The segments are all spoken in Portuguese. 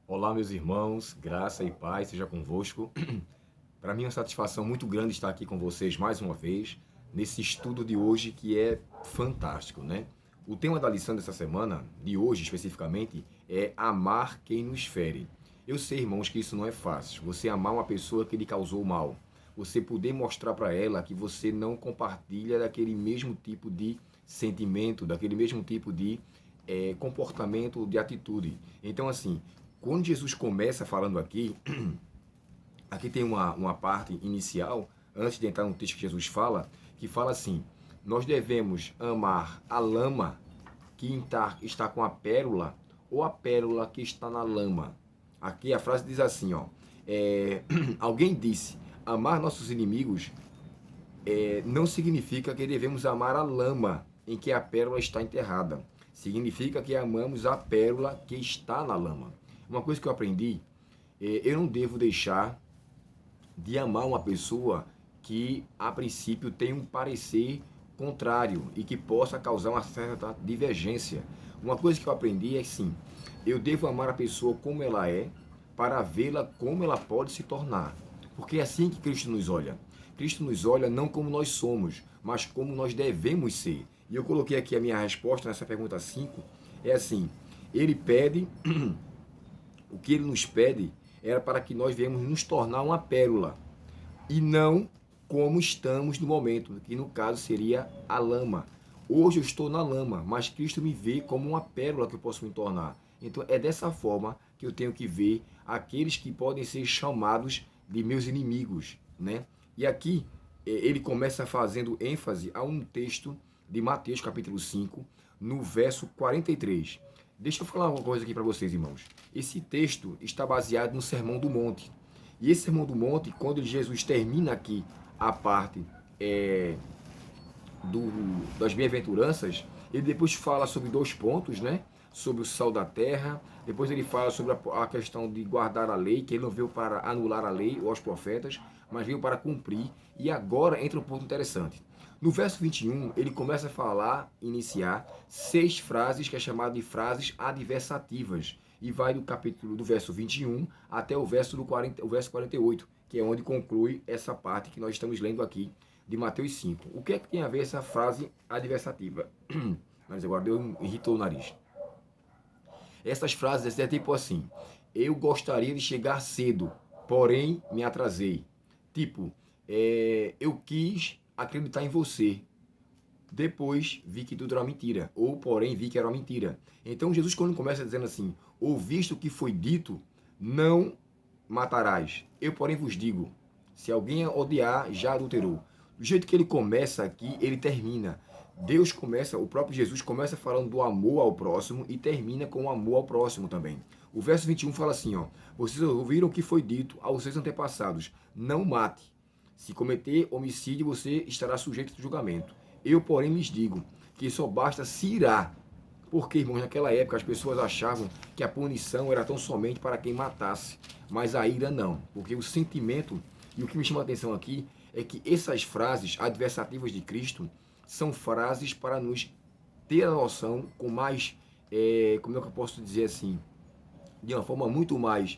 Olá, meus irmãos, graça e paz seja convosco. Para mim é uma satisfação muito grande estar aqui com vocês mais uma vez, nesse estudo de hoje que é fantástico, né? O tema da lição dessa semana, de hoje especificamente, é amar quem nos fere. Eu sei, irmãos, que isso não é fácil. Você amar uma pessoa que lhe causou mal. Você poder mostrar para ela que você não compartilha daquele mesmo tipo de sentimento, daquele mesmo tipo de comportamento, de atitude. Então, assim, quando Jesus começa falando aqui tem uma parte inicial, antes de entrar no texto que Jesus fala, que fala assim: nós devemos amar a lama que está com a pérola ou a pérola que está na lama. Aqui a frase diz assim, ó, alguém disse, amar nossos inimigos não significa que devemos amar a lama em que a pérola está enterrada. Significa que amamos a pérola que está na lama. Uma coisa que eu aprendi, eu não devo deixar de amar uma pessoa que, a princípio, tem um parecer contrário e que possa causar uma certa divergência. Uma coisa que eu aprendi é sim, eu devo amar a pessoa como ela é, para vê-la como ela pode se tornar. Porque é assim que Cristo nos olha. Cristo nos olha não como nós somos, mas como nós devemos ser. E eu coloquei aqui a minha resposta nessa pergunta 5, é assim, ele pede, o que ele nos pede era para que nós viemos nos tornar uma pérola, e não como estamos no momento, que no caso seria a lama. Hoje eu estou na lama, mas Cristo me vê como uma pérola que eu posso me tornar. Então é dessa forma que eu tenho que ver aqueles que podem ser chamados de meus inimigos, né? E aqui ele começa fazendo ênfase a um texto de Mateus capítulo 5, no verso 43. Deixa eu falar uma coisa aqui para vocês, irmãos. Esse texto está baseado no Sermão do Monte. E esse Sermão do Monte, quando Jesus termina aqui a parte das bem-aventuranças, ele depois fala sobre dois pontos, né? Sobre o sal da terra, depois ele fala sobre a questão de guardar a lei, que ele não veio para anular a lei ou os profetas, mas veio para cumprir. E agora entra um ponto interessante. No verso 21, ele começa a falar, iniciar 6 frases que é chamado de frases adversativas. E vai do verso 21 até o verso 48, que é onde conclui essa parte que nós estamos lendo aqui de Mateus 5. O que é que tem a ver essa frase adversativa? Mas agora irritou o nariz. Essas frases é tipo assim: eu gostaria de chegar cedo, porém me atrasei. Tipo, eu quis acreditar em você, depois vi que tudo era mentira, ou porém vi que era uma mentira. Então Jesus, quando começa dizendo assim, ouviste o que foi dito, não matarás. Eu porém vos digo, se alguém odiar, já adulterou. Do jeito que ele começa aqui, ele termina. Deus começa, o próprio Jesus começa falando do amor ao próximo e termina com o amor ao próximo também. O verso 21 fala assim, ó, vocês ouviram o que foi dito aos seus antepassados, não mate. Se cometer homicídio, você estará sujeito a julgamento. Eu, porém, lhes digo que só basta se irar. Porque, irmãos, naquela época as pessoas achavam que a punição era tão somente para quem matasse. Mas a ira não. Porque o sentimento, e o que me chama a atenção aqui, é que essas frases adversativas de Cristo são frases para nos ter a noção com mais, como é que eu posso dizer assim, de uma forma muito mais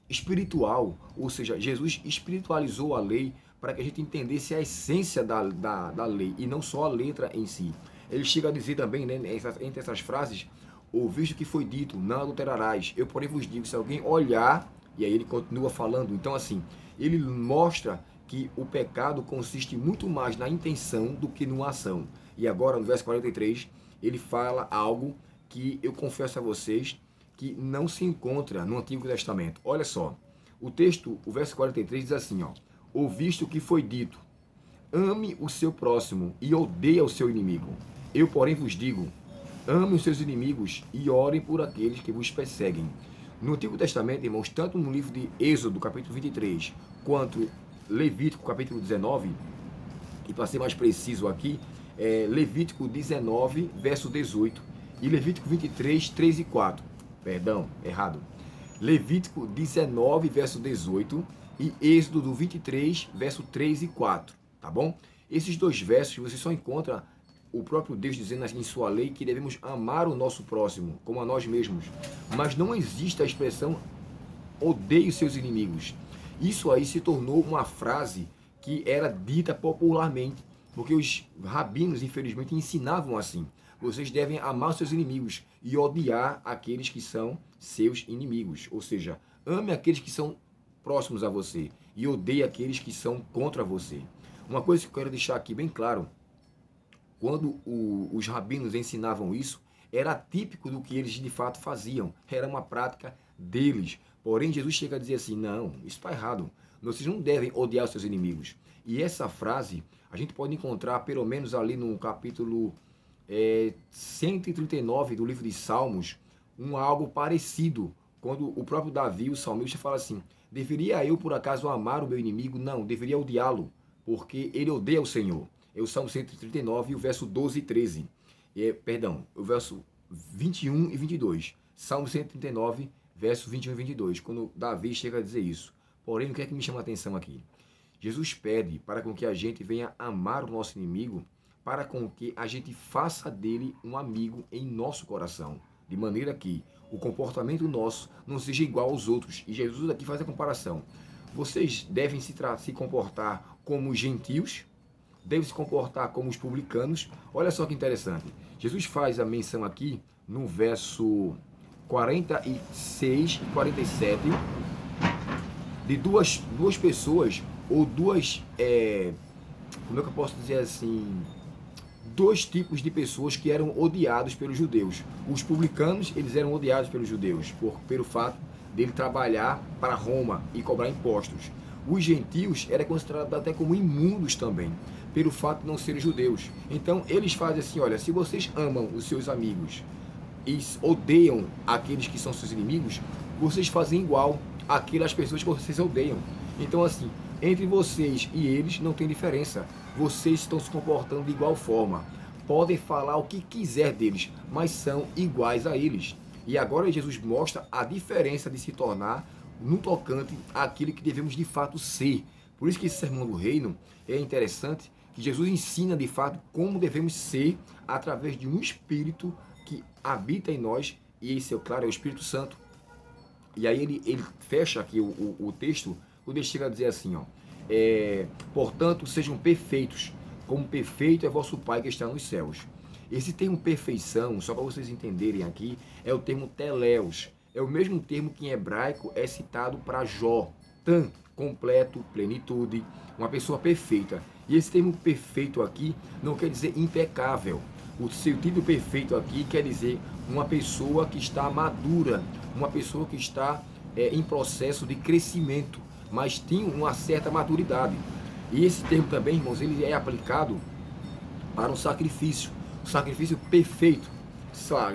espiritual, ou seja, Jesus espiritualizou a lei para que a gente entendesse a essência da lei e não só a letra em si. Ele chega a dizer também, né, entre essas frases, ouviste o que foi dito, não adulterarás. Eu, porém, vos digo, se alguém olhar, e aí ele continua falando. Então, assim, ele mostra que o pecado consiste muito mais na intenção do que numa ação. E agora, no verso 43, ele fala algo que eu confesso a vocês que não se encontra no Antigo Testamento. Olha só, o texto, o verso 43 diz assim, ó, ouviste o que foi dito, ame o seu próximo e odeie o seu inimigo. Eu, porém, vos digo, ame os seus inimigos e orem por aqueles que vos perseguem. No Antigo Testamento, irmãos, tanto no livro de Êxodo, capítulo 23, quanto Levítico, capítulo 19, e para ser mais preciso aqui, Levítico 19, verso 18, e Levítico 23, 3 e 4. Perdão, errado. Levítico 19, verso 18 e Êxodo do 23, verso 3 e 4, tá bom? Esses dois versos você só encontra o próprio Deus dizendo em sua lei que devemos amar o nosso próximo como a nós mesmos. Mas não existe a expressão odeie os seus inimigos. Isso aí se tornou uma frase que era dita popularmente, porque os rabinos, infelizmente, ensinavam assim. Vocês devem amar os seus inimigos e odiar aqueles que são seus inimigos. Ou seja, ame aqueles que são próximos a você e odeie aqueles que são contra você. Uma coisa que eu quero deixar aqui bem claro, quando os rabinos ensinavam isso, era típico do que eles de fato faziam. Era uma prática deles. Porém, Jesus chega a dizer assim, não, isso está errado. Vocês não devem odiar os seus inimigos. E essa frase, a gente pode encontrar pelo menos ali no capítulo 139 do livro de Salmos, algo parecido, quando o próprio Davi, o salmista, fala assim, deveria eu por acaso amar o meu inimigo? Não, deveria odiá-lo, porque ele odeia o Senhor. É o Salmo 139, o verso 12 e 13. Perdão, o verso 21 e 22. Salmo 139, verso 21 e 22, quando Davi chega a dizer isso. Porém, o que é que me chama a atenção aqui? Jesus pede para com que a gente venha amar o nosso inimigo, para com que a gente faça dele um amigo em nosso coração, de maneira que o comportamento nosso não seja igual aos outros. E Jesus aqui faz a comparação. Vocês devem se comportar como os gentios, devem se comportar como os publicanos. Olha só que interessante. Jesus faz a menção aqui no verso 46 e 47 de duas pessoas, ou duas, como é que eu posso dizer assim, dois tipos de pessoas que eram odiados pelos judeus. Os publicanos, eles eram odiados pelos judeus pelo fato dele trabalhar para Roma e cobrar impostos. Os gentios eram considerados até como imundos também, pelo fato de não serem judeus. Então eles fazem assim, olha, se vocês amam os seus amigos e odeiam aqueles que são seus inimigos, vocês fazem igual àquelas pessoas que vocês odeiam. Então assim, entre vocês e eles não tem diferença. Vocês estão se comportando de igual forma. Podem falar o que quiser deles, mas são iguais a eles. E agora Jesus mostra a diferença de se tornar no tocante àquilo que devemos de fato ser. Por isso que esse sermão do reino é interessante, que Jesus ensina de fato como devemos ser através de um Espírito que habita em nós, e esse, claro, é o Espírito Santo. E aí ele fecha aqui o texto, quando ele chega a dizer assim, ó, portanto, sejam perfeitos, como perfeito é vosso Pai que está nos céus. Esse termo perfeição, só para vocês entenderem aqui, é o termo teléos. É o mesmo termo que em hebraico é citado para Jó. Tan, completo, plenitude, uma pessoa perfeita. E esse termo perfeito aqui não quer dizer impecável. O sentido perfeito aqui quer dizer uma pessoa que está madura, uma pessoa que está em processo de crescimento, mas tem uma certa maturidade. E esse termo também, irmãos, ele é aplicado para um sacrifício. O sacrifício perfeito.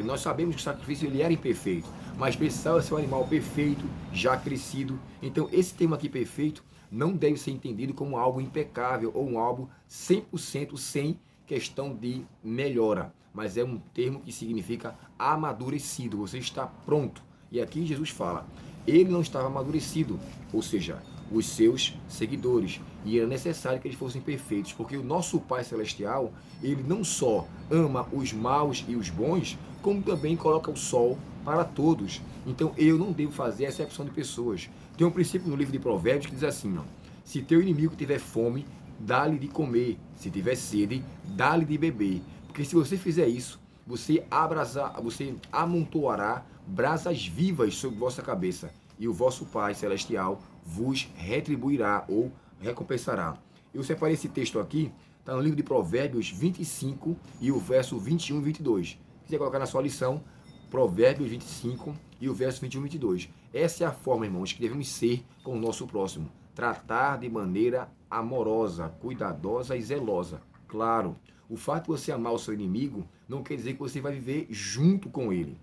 Nós sabemos que o sacrifício ele era imperfeito, mas precisava ser um animal perfeito, já crescido. Então esse termo aqui perfeito não deve ser entendido como algo impecável ou um algo 100% sem questão de melhora, mas é um termo que significa amadurecido, você está pronto. E aqui Jesus fala, ele não estava amadurecido, ou seja, os seus seguidores, e era necessário que eles fossem perfeitos, porque o nosso Pai Celestial, ele não só ama os maus e os bons, como também coloca o sol para todos. Então eu não devo fazer acepção de pessoas. Tem um princípio no livro de Provérbios que diz assim, ó, se teu inimigo tiver fome, dá-lhe de comer, se tiver sede, dá-lhe de beber, porque se você fizer isso, você amontoará brasas vivas sobre vossa cabeça, e o vosso Pai Celestial vos retribuirá ou recompensará. Eu separei esse texto aqui, está no livro de Provérbios 25 e o verso 21 e 22. Se quiser colocar na sua lição, Provérbios 25 e o verso 21 e 22. Essa é a forma, irmãos, que devemos ser com o nosso próximo. Tratar de maneira amorosa, cuidadosa e zelosa. Claro, o fato de você amar o seu inimigo não quer dizer que você vai viver junto com ele.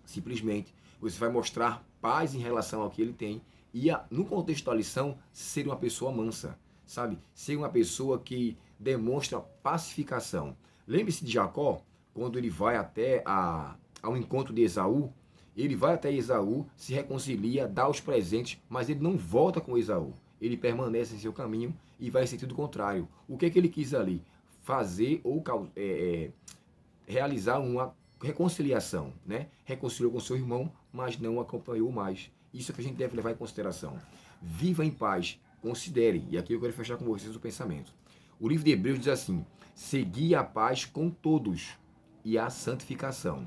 Simplesmente, você vai mostrar paz em relação ao que ele tem e, no contexto da lição, ser uma pessoa mansa, sabe? Ser uma pessoa que demonstra pacificação. Lembre-se de Jacó, quando ele vai até ao encontro de Esaú, ele vai até Esaú, se reconcilia, dá os presentes, mas ele não volta com Esaú. Ele permanece em seu caminho e vai em sentido contrário. O que é que ele quis ali? fazer ou realizar uma reconciliação, né? Reconciliou com seu irmão, mas não acompanhou mais. Isso é que a gente deve levar em consideração. Viva em paz, considere, e aqui eu quero fechar com vocês o pensamento. O livro de Hebreus diz assim: segui a paz com todos e a santificação.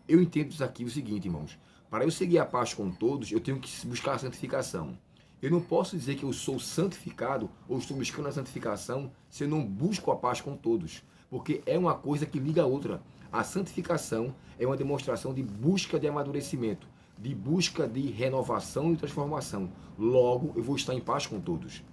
Eu entendo isso aqui o seguinte, irmãos. Para eu seguir a paz com todos, eu tenho que buscar a santificação. Eu não posso dizer que eu sou santificado ou estou buscando a santificação se eu não busco a paz com todos. Porque é uma coisa que liga a outra. A santificação é uma demonstração de busca de amadurecimento, de busca de renovação e transformação. Logo, eu vou estar em paz com todos.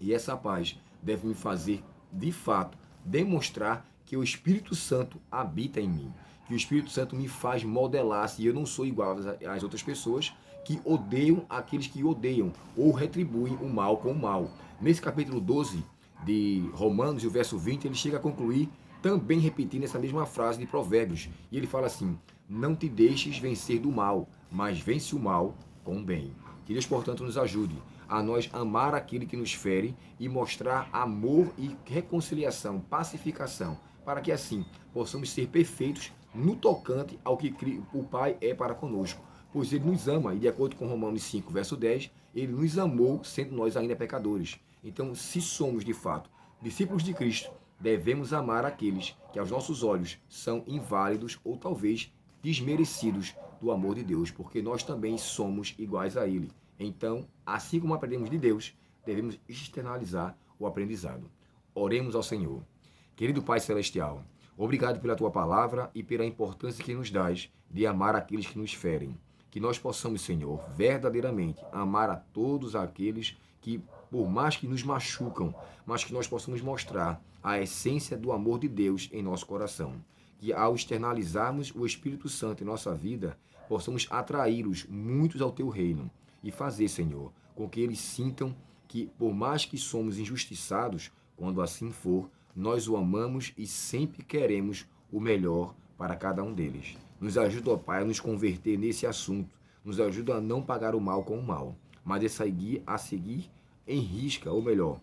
E essa paz deve me fazer, de fato, demonstrar que o Espírito Santo habita em mim. Que o Espírito Santo me faz modelar-se e eu não sou igual às outras pessoas que odeiam aqueles que odeiam ou retribuem o mal com o mal. Nesse capítulo 12 de Romanos, e o verso 20, ele chega a concluir também repetindo essa mesma frase de Provérbios. E ele fala assim: não te deixes vencer do mal, mas vence o mal com o bem. Que Deus, portanto, nos ajude a nós amar aquele que nos fere e mostrar amor e reconciliação, pacificação, para que assim possamos ser perfeitos no tocante ao que o Pai é para conosco. Pois Ele nos ama, e de acordo com Romanos 5, verso 10, Ele nos amou sendo nós ainda pecadores. Então, se somos de fato discípulos de Cristo, devemos amar aqueles que aos nossos olhos são inválidos ou talvez desmerecidos do amor de Deus, porque nós também somos iguais a Ele. Então, assim como aprendemos de Deus, devemos externalizar o aprendizado. Oremos ao Senhor. Querido Pai Celestial, obrigado pela Tua palavra e pela importância que nos dás de amar aqueles que nos ferem. Que nós possamos, Senhor, verdadeiramente amar a todos aqueles que, por mais que nos machucam, mas que nós possamos mostrar a essência do amor de Deus em nosso coração. Que ao externalizarmos o Espírito Santo em nossa vida, possamos atraí-los muitos ao Teu reino e fazer, Senhor, com que eles sintam que, por mais que somos injustiçados, quando assim for, nós o amamos e sempre queremos o melhor para cada um deles. Nos ajuda, ó Pai, a nos converter nesse assunto. Nos ajuda a não pagar o mal com o mal, mas a seguir em risca, ou melhor,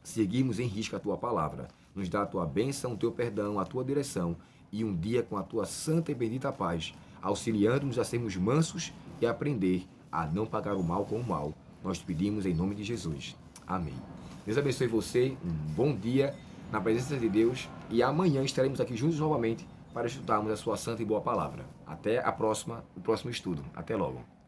seguirmos em risca a Tua palavra. Nos dá a Tua bênção, o Teu perdão, a Tua direção e um dia com a Tua santa e bendita paz, auxiliando-nos a sermos mansos e aprender a não pagar o mal com o mal. Nós te pedimos em nome de Jesus. Amém. Deus abençoe você, um bom dia na presença de Deus e amanhã estaremos aqui juntos novamente para estudarmos a sua santa e boa palavra. Até o próximo estudo. Até logo.